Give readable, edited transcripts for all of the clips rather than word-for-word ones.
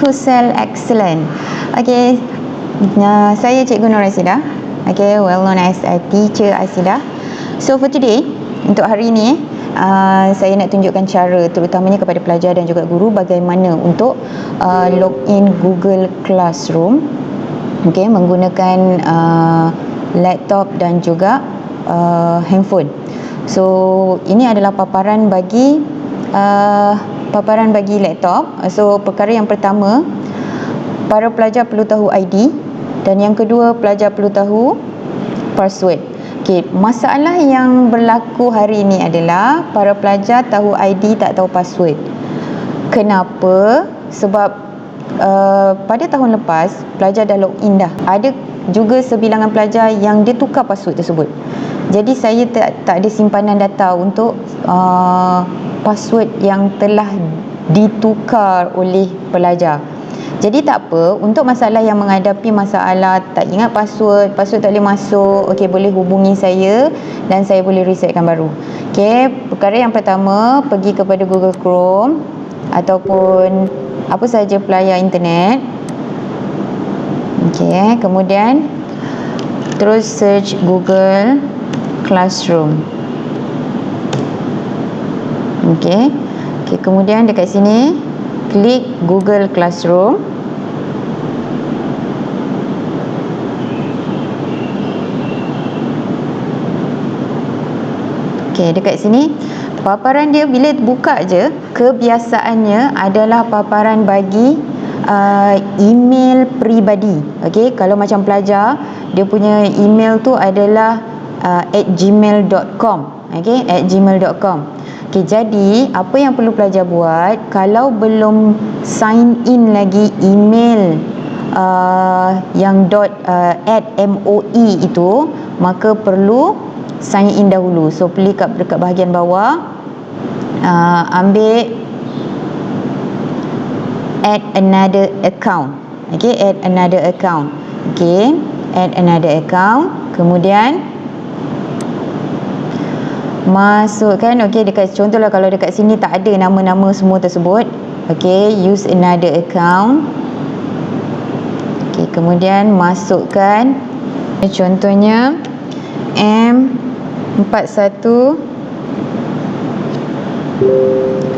Kusel Excellent. Okey, saya Cikgu Nur Aisida. Okay, well known as Teacher Aisida. So for today, untuk hari ini, saya nak tunjukkan cara terutamanya kepada pelajar dan juga guru bagaimana untuk login Google Classroom, okay, menggunakan laptop dan juga handphone. So ini adalah paparan bagi laptop. So perkara yang pertama, para pelajar perlu tahu ID, dan yang kedua, pelajar perlu tahu password. Okey, masalah yang berlaku hari ini adalah para pelajar tahu ID tak tahu password. Kenapa? Sebab pada tahun lepas pelajar dah login dah. Ada juga sebilangan pelajar yang dia tukar password tersebut. Jadi saya tak ada simpanan data untuk password yang telah ditukar oleh pelajar. Jadi tak apa, untuk masalah yang menghadapi masalah tak ingat password tak boleh masuk, okey, boleh hubungi saya dan saya boleh resetkan baru. Okey, perkara yang pertama, pergi kepada Google Chrome ataupun apa sahaja pelayar internet. Okey, kemudian terus search Google Classroom. Okey, kemudian dekat sini klik Google Classroom. Okey, dekat sini paparan dia bila buka je, kebiasaannya adalah paparan bagi email peribadi. Okey, kalau macam pelajar, dia punya email tu adalah @gmail.com. okey, @gmail.com. okey, jadi apa yang perlu pelajar buat, kalau belum sign in lagi email yang .@moe itu, maka perlu sign in dahulu. So pilih dekat bahagian bawah, ambil add another account. okey, add another account. okey, add another account. Kemudian masukkan, okey, dekat contohlah kalau dekat sini tak ada nama-nama semua tersebut, okey, use another account. okey, kemudian masukkan contohnya M41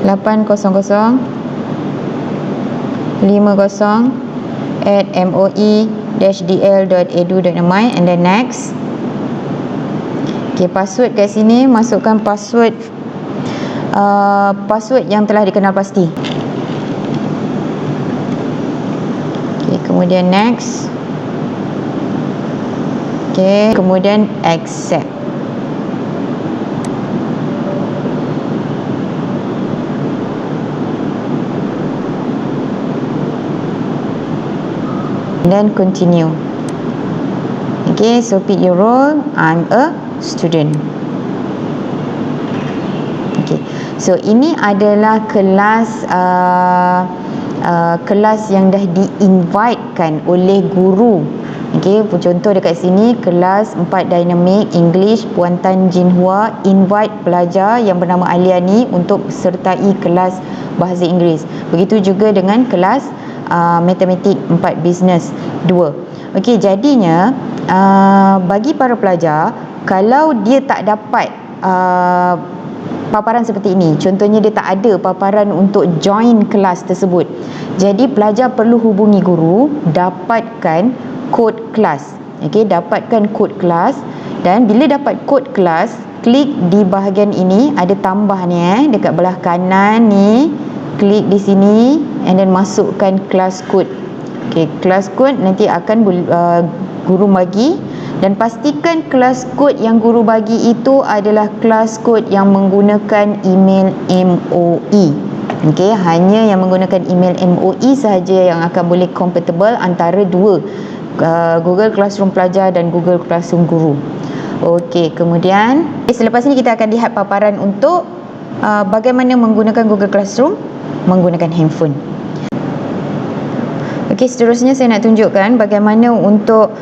800 50 @moe-dl.edu.my, and then next. okey, password kat sini masukkan password yang telah dikenal pasti. okey, kemudian next. okey, kemudian accept. Dan continue. Okay, so pick your role. I'm a student. Okay, so ini adalah kelas kelas yang dah di-invitekan oleh guru. Okay, contoh dekat sini kelas 4 Dynamic English Puan Tan Jin Hua invite pelajar yang bernama Alia ni untuk sertai kelas bahasa Inggeris. Begitu juga dengan kelas Matematik 4 Business 2. Okey, jadinya bagi para pelajar, kalau dia tak dapat paparan seperti ini, contohnya dia tak ada paparan untuk join kelas tersebut, jadi pelajar perlu hubungi guru, dapatkan kod kelas. Okey, dapatkan kod kelas, dan bila dapat kod kelas, klik di bahagian ini, ada tambah ni dekat belah kanan ni, klik di sini and then masukkan kelas kod. Okey, kelas kod nanti akan guru bagi, dan pastikan kelas kod yang guru bagi itu adalah kelas kod yang menggunakan email MOE. Okey, hanya yang menggunakan email MOE sahaja yang akan boleh compatible antara dua, Google Classroom pelajar dan Google Classroom guru. Okey, kemudian selepas ini kita akan lihat paparan untuk bagaimana menggunakan Google Classroom menggunakan handphone. Okey, seterusnya saya nak tunjukkan bagaimana untuk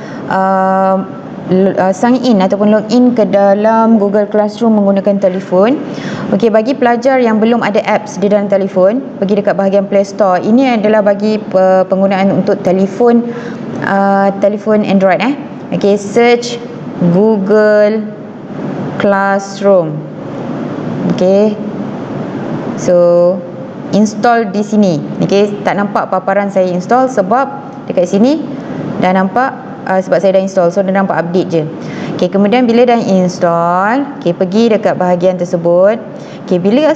sign in ataupun login ke dalam Google Classroom menggunakan telefon. Okey, bagi pelajar yang belum ada apps di dalam telefon, pergi dekat bahagian Play Store. Ini adalah bagi penggunaan untuk telefon Android Okey, search Google Classroom. Okey. So install di sini. Okey, tak nampak paparan saya install sebab dekat sini dah nampak sebab saya dah install, so dah nampak update je. Okey, kemudian bila dah install, okey, pergi dekat bahagian tersebut. Okey, bila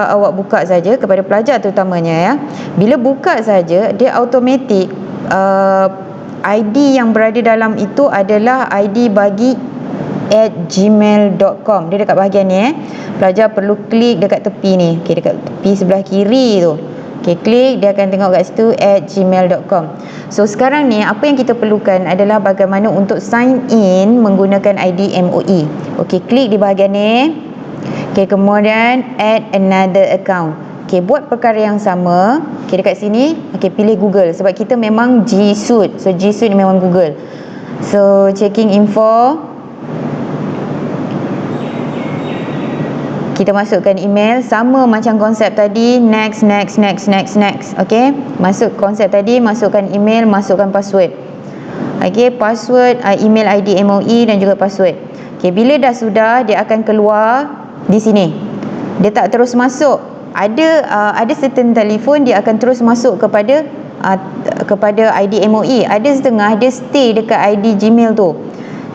awak buka saja kepada pelajar terutamanya bila buka saja dia automatik ID yang berada dalam itu adalah ID bagi @gmail.com. Dia dekat bahagian ni Pelajar perlu klik dekat tepi ni. Okey, dekat tepi sebelah kiri tu. Okey, klik, dia akan tengok kat situ @gmail.com. So sekarang ni apa yang kita perlukan adalah bagaimana untuk sign in menggunakan ID MOE. Okey, klik di bahagian ni. Okey, kemudian add another account. Okey, buat perkara yang sama. Okey, dekat sini, okey, pilih Google sebab kita memang G Suite. So G Suite memang Google. So checking info. Kita masukkan email sama macam konsep tadi, next. Okey, masuk konsep tadi, masukkan email, masukkan password. Okey, password, email ID MOE dan juga password. Okey, bila dah sudah, dia akan keluar di sini. Dia tak terus masuk. Ada certain telefon dia akan terus masuk kepada ID MOE. Ada setengah dia stay dekat ID Gmail tu.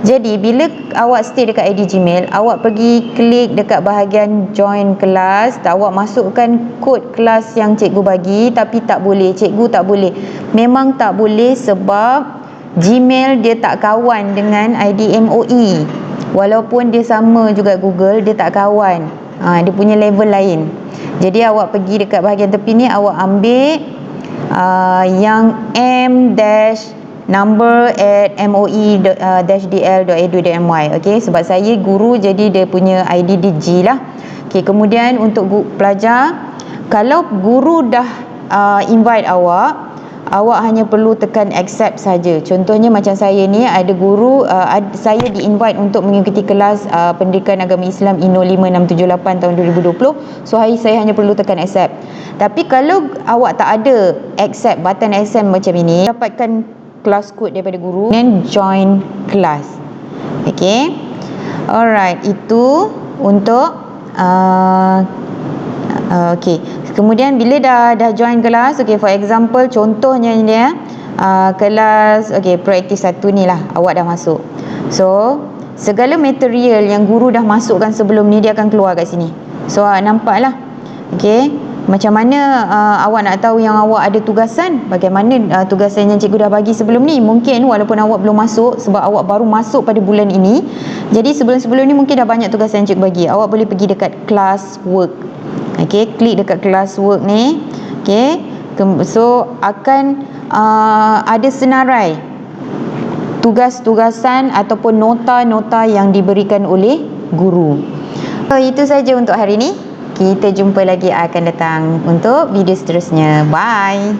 Jadi bila awak stay dekat ID Gmail, awak pergi klik dekat bahagian join kelas, awak masukkan kod kelas yang cikgu bagi, tapi tak boleh, cikgu tak boleh. Memang tak boleh sebab Gmail dia tak kawan dengan ID MOE. Walaupun dia sama juga Google, dia tak kawan. Dia punya level lain. Jadi awak pergi dekat bahagian tepi ni, awak ambil yang number at moe-dl.edu.my. Okey, sebab saya guru jadi dia punya ID di G lah. Okey, kemudian untuk pelajar, kalau guru dah invite awak hanya perlu tekan accept saja. Contohnya macam saya ni ada guru, saya di invite untuk mengikuti kelas Pendidikan Agama Islam INO 5678 tahun 2020. So saya hanya perlu tekan accept. Tapi kalau awak tak ada accept, button accept macam ini, dapatkan kelas kod daripada guru dan join kelas. Okey. Alright, itu untuk okey. Kemudian bila dah join kelas, okey, for example contohnya dia kelas proaktif 1 ni lah, awak dah masuk. So segala material yang guru dah masukkan sebelum ni dia akan keluar kat sini. So nampaklah. Okey. Macam mana awak nak tahu yang awak ada tugasan? Bagaimana tugasan yang cikgu dah bagi sebelum ni? Mungkin walaupun awak belum masuk sebab awak baru masuk pada bulan ini. Jadi sebelum ni mungkin dah banyak tugasan yang cikgu bagi. Awak boleh pergi dekat class work. Okey, klik dekat class work ni. Okey. So akan ada senarai tugas-tugasan ataupun nota-nota yang diberikan oleh guru. So itu saja untuk hari ini. Kita jumpa lagi akan datang untuk video seterusnya. Bye.